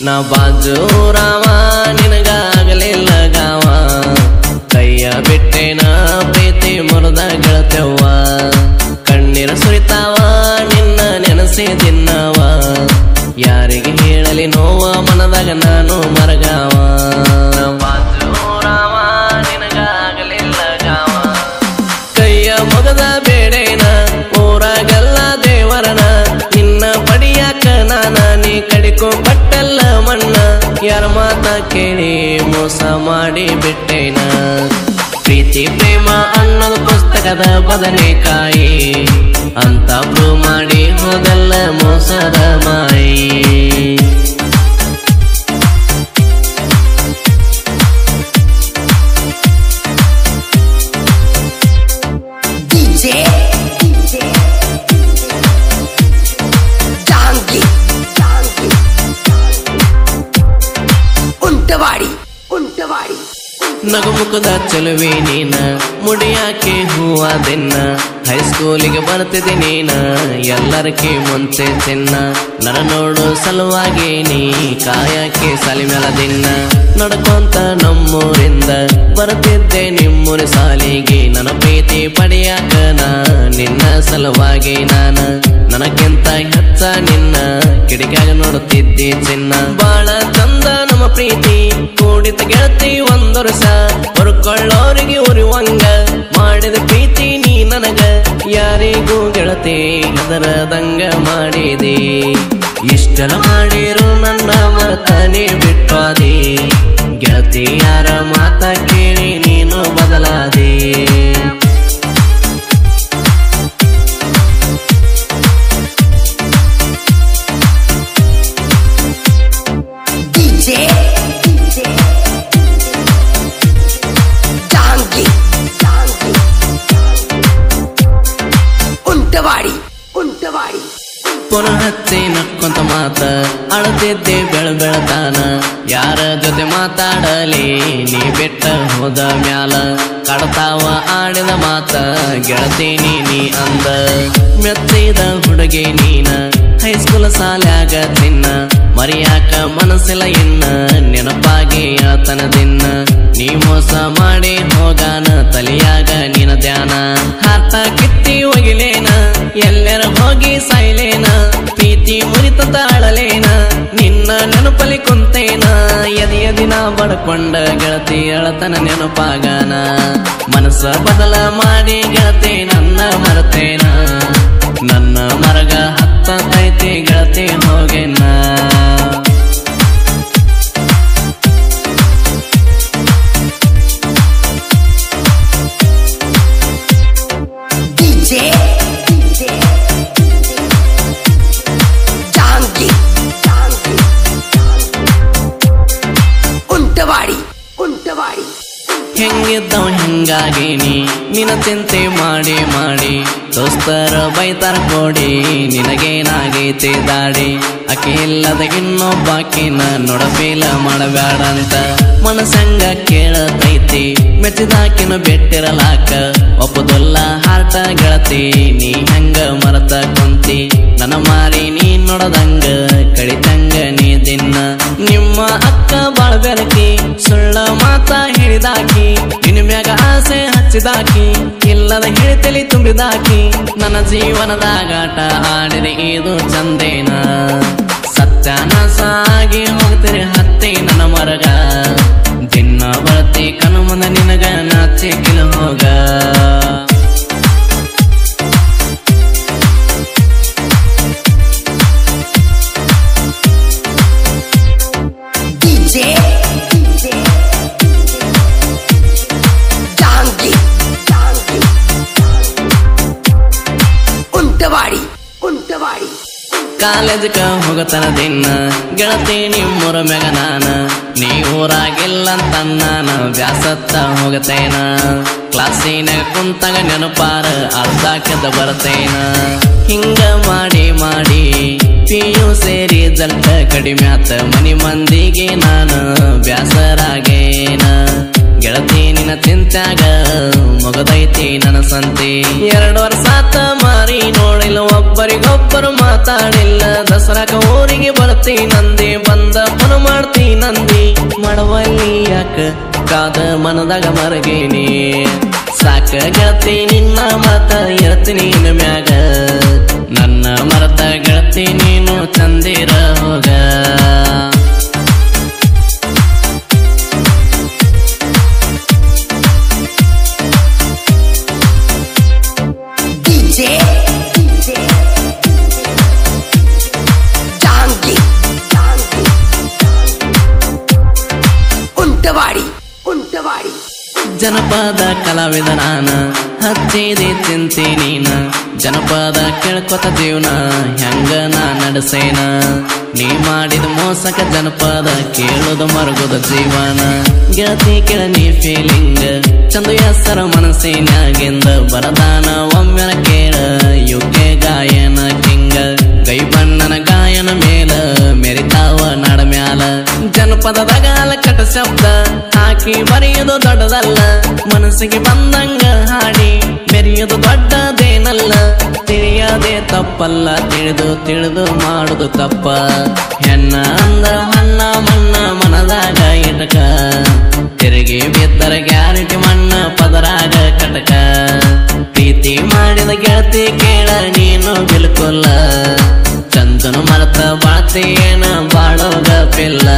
ನಾ ಬಾಜು ರಾಮ ನಿನಗಾಗಲಿಲ್ಲ ಗಾವ ಕೈಯ ಬಿಟ್ಟೇನ ಪ್ರೀತಿ ಮುರಿದ ಗೆಳತೆವ್ವ ಕಣ್ಣೀರ ಸುರಿತಾವ ನಿನ್ನ ನೆನಸಿ ದಿನ್ನವ ಯಾರಿಗೆ ಹೇಳಲಿ ನೋವ ಮನದಾಗ ನಾನು ಮರಗಾವ ಬಾಜು ರಾಮ ನಿನಗಾಗಲಿಲ್ಲ ಗಾವ ಕೈಯ ಮೊಗದ ಬೇಡೇನ ಊರಾಗಲ್ಲ ದೇವರನ ನಿನ್ನ ಪಡಿಯಾಕ ನಾನ ನೀ ಕಡಿಕೋ ಪಟ್ಟಲ್ಲ ಮಣ್ಣ ಯಾರ ಮಾತ ಕೇಳಿ ಮೋಸ ಮಾಡಿ ಬಿಟ್ಟೇನ ಪ್ರೀತಿ ಪ್ರೇಮ ಅನ್ನೋದು ಪುಸ್ತಕದ ಬದನೆಕಾಯಿ ಅಂತ ಪ್ರೂವ್ ಮಾಡಿ ಹೋದಲ್ಲ ಮೋಸದ ಮಾಯಿ ನಗುಮುಖದ ಚೆಲುವೆ ನೀನ ಮುಡಿಯಾಕೆ ಹೂವ ದಿನ್ನ ಹೈಸ್ಕೂಲಿಗೆ ಬರ್ತಿದ್ದೆ ನೀನ ಎಲ್ಲರಕ್ಕೆ ಮುಂಚೆ ಚಿನ್ನ ನರ ನೋಡು ಸಲುವಾಗಿ ನೀ ಕಾಯಕ್ಕೆ ಸಲಿಮೆಲ ದಿನ್ನ ನಡ್ಕೊಂತ ನಮ್ಮೂರಿಂದ ಬರ್ತಿದ್ದೆ ನಿಮ್ಮೂರಿ ಸಾಲಿಗೆ ನನ್ನ ಪ್ರೀತಿ ಪಡೆಯಾಕ ನಿನ್ನ ಸಲುವಾಗಿ ನಾನು ನನಗಿಂತ ಹೆಚ್ಚ ನಿನ್ನ ಕಿಡಿಕಾಗ ನೋಡುತ್ತಿದ್ದೆ ಚಿನ್ನ ಬಾಳ ಚಂದ ನಮ್ಮ ಪ್ರೀತಿ ಕೂಡಿತ ಗೆಳತಿ ಒಂದು ವರ್ಷ ಹೊರಕೊಳ್ಳೋರಿಗೆ ಉರಿವಂಗ ಮಾಡಿದ ಪ್ರೀತಿ ನೀ ನನಗ ಯಾರಿಗೂ ಗೆಳತಿ ಅದರದಂಗ ಮಾಡಿದೆ ಇಷ್ಟೆಲ್ಲ ಮಾಡಿರು ನನ್ನ ಮರ್ತನೆ ಬಿಟ್ಟಾದೆ ಗೆಳತಿ ಯಾರ ಮಾತ ಕೇಳಿ ನೀನು ಬದಲಾದೆ ಪುನಃ ಹಚ್ಚಿ ನಕ್ಕೊಂತ ಮಾತ ಅಳತಿದ್ದೆ ಬೆಳತಾನ ಯಾರ ಜೊತೆ ಮಾತಾಡಲಿ ನೀ ಬೆಟ್ಟ ಹೋದ ಮ್ಯಾಲ ಕಡತಾವ ಆಡಿದ ಮಾತ ಗೆಳತಿ ನೀ ಅಂದ ಮೆಚ್ಚಿದ ಹುಡುಗಿ ನೀನ ಹೈಸ್ಕೂಲ್ ಸಾಲ್ಯಾಗ ತಿನ್ನ ಮರಿಯಾಕ ಮನಸ್ಸಿಲ್ಲ ಇನ್ನ ನೆನಪಾಗಿ ಆತನ ದಿನ್ನ ನೀ ಮೋಸ ಮಾಡಿ ಹೋಗಾನ ತಲಿಯಾಗ ನಿನ ಧ್ಯಾನ ಹಾರ್ಟ ಕಿತ್ತಿ ಒಗಿಲೇನ ಎಲ್ಲರ ಹೋಗಿ ಸಾಯ್ಲೇನ ಪ್ರೀತಿ ಮುರಿತ ತಾಳಲೇನ ನಿನ್ನ ನೆನಪಲಿ ಕುಂತೇನ ಎದೆಯ ದಿನ ಬಡ್ಕೊಂಡ ಗೆಳತಿ ಅಳತನ ನೆನಪಾಗಾನ ಮನಸ್ಸ ಬದಲ ಮಾಡಿ ಗೆಳತಿ ನನ್ನ ಮರತೇನ ನನ್ನ ಮರಗ ಹತ್ತೈತಿ ಗೆಳತಿ ಹೋಗೇನ ಹೆಂಗಿದ್ದವ ಹಿಂಗಾಗೇನಿ ನಿನ್ನ ಚಿಂತೆ ಮಾಡಿ ಮಾಡಿ ದೋಸ್ತರ ಬೈತಾರ ಕೊಡಿ ನಿನಗೇನಾಗೈತೆ ದಾಡಿ ಆಕೆ ಇಲ್ಲದ ಇನ್ನೊಬ್ಬಾಕಿನ ನೋಡಬೇಲ ಮಾಡಬೇಡಂತ ಮನಸಂಗ ಕೇಳತೈತಿ ಮೆಚ್ಚಿದಾಕಿನ ಬೆಟ್ಟಿರಲಾಕ ಒಪ್ಪುದಲ್ಲ ಹಾರ್ಟ ಗೆಳತಿ ನೀ ಹಂಗ ಮರತ ಕುಂತಿ ನನ್ನ ಮಾರಿ ನೀ ನೋಡದಂಗ ಕಡಿತಂಗ ನೀ ದಿನ್ನ ನಿಮ್ಮ ಅಕ್ಕ ಬಾಳ ಬೆರಕಿ ಸುಳ್ಳ ಮಾತ ಹೇಳಿದಾಕಿ ನಿನ್ನ ಮ್ಯಾಗ ಆಸೆ ಹಚ್ಚಿದಾಕಿ ಇಲ್ಲದ ಹೇಳಿತಲಿ ತುಂಬಿದಾಕಿ ನನ್ನ ಜೀವನದಾಗಾಟ ಆಡಿದೆ ಇದು ಚಂದೇನ ಸತ್ಯನ ಸಾಗಿ ಹೋಗ್ತಿರಿ ಹತ್ತಿ ನನ್ನ ಮರಗ ದಿನ ಬಳತಿ ಕನು ಮುಂದ ನಿನಗ ನಾಚಿ ಕಿಲ ಹೋಗ ಕಾಲೇಜ್ಕ ಹೋಗತನ ದಿನ ಗೆಳತಿ ನಿಮ್ಮೂರ ಮ್ಯಾಗ ನಾನ ನೀ ಊರಾಗಿಲ್ಲಂತ ನಾನು ಬ್ಯಾಸತ್ತ ಹೋಗತೇನ ಕ್ಲಾಸಿನಾಗ ಕುಂತಾಗ ನೆನಪಾರ ಅರ್ಧಾಕದ ಬರ್ತೇನ ಹಿಂಗ ಮಾಡಿ ಮಾಡಿ PUC ರಿಸಲ್ಟ್ ಕಡಿಮೆ ಆತ ಮನಿ ಮಂದಿಗೆ ನಾನು ಬ್ಯಾಸರಾಗೇನ ಗೆಳತಿ ನಿನ್ನ ಚಿಂತ್ಯಾಗ ಮುಗದೈತಿ ನನ್ನ ಸಂತಿ 2 ವರ್ಷ ಆತ ಮಾರಿ ನೋಡಿಲ್ಲ ಒಬ್ಬರಿಗೊಬ್ಬರು ಮಾತಾಡಿಲ್ಲ ದಸರಾಕ ಊರಿಗೆ ಬರ್ತಿ ನಂದಿ ಬಂದ ಪುನ ಮಾಡ್ತಿ ನಂದಿ ಮಾಡವಲ್ಲಿ ಯಾಕ ಕಾದ ಮನದಾಗ ಮರಗೇನಿ ಸಾಕ ಗೆಳತಿ ನಿನ್ನ ಮಾತ ಇರ್ತೀನಿ ನಿನ್ನ ಮ್ಯಾಗ ನನ್ನ ಮರತ ಗೆಳತಿ ನೀನು ಚಂದಿರ ಹೋಗ ಜನಪದ ಕಲಾವಿದ ನಾನ ಹಚ್ಚಿದೆ ಚಿಂತೆ ನೀನ ಜನಪದ ಕೇಳ್ಕೊತ ಜೀವನ ಹೆಂಗ ನಾ ನಡೆಸೇನ ನೀ ಮಾಡಿದ ಮೋಸಕ ಜನಪದ ಕೇಳುದು ಮರುಗುದ ಜೀವನ ಗೆಳತಿ ಕೇಳ ನೀ ಫೀಲಿಂಗ್ ಚಂದು ಹೆಸರ ಮನಸ್ಸಿನಾಗಿಂದ ಬರದಾನ ಒಮ್ಮೆನ ಕೇಳ ಯುಕೆ ಗಾಯನ ಕಿಂಗ ಕೈ ಬಣ್ಣನ ಗಾಯನ ಮೇಲ ಮೆರಿತಾವ ನಡ ಮ್ಯಾಲ ಜನಪದದಾಗ ಅಲಕಟ ಶಬ್ದ ಹಾಕಿ ಬರೆಯುವುದು ದೊಡ್ಡದಲ್ಲ ಮನಸ್ಸಿಗೆ ಬಂದಂಗ ಹಾಡಿ ಬೆರೆಯುವುದು ದೊಡ್ಡದೇನಲ್ಲ ತಿಳಿಯದೆ ತಪ್ಪಲ್ಲ ತಿಳಿದು ಮಾಡುದು ತಪ್ಪ ಹೆಣ್ಣ ಅಂದ್ರ ಮಣ್ಣ ಮಣ್ಣ ಮನದಾಗ ಇಟಕ ತಿರುಗಿ ಬಿದ್ದರ ಗ್ಯಾರಂಟಿ ಮಣ್ಣ ಪದರಾಗ ಕಟಕ ಪ್ರೀತಿ ಮಾಡಿದ ಗೆಳತಿ ಕೇಳ ನೀನು ಬಿಲ್ಕುಲ್ಲ ಚಂದನು ಮರತ ಬಾಳ್ತಿ ಏನ ಬಾಳೋಗ ಪಿಲ್ಲ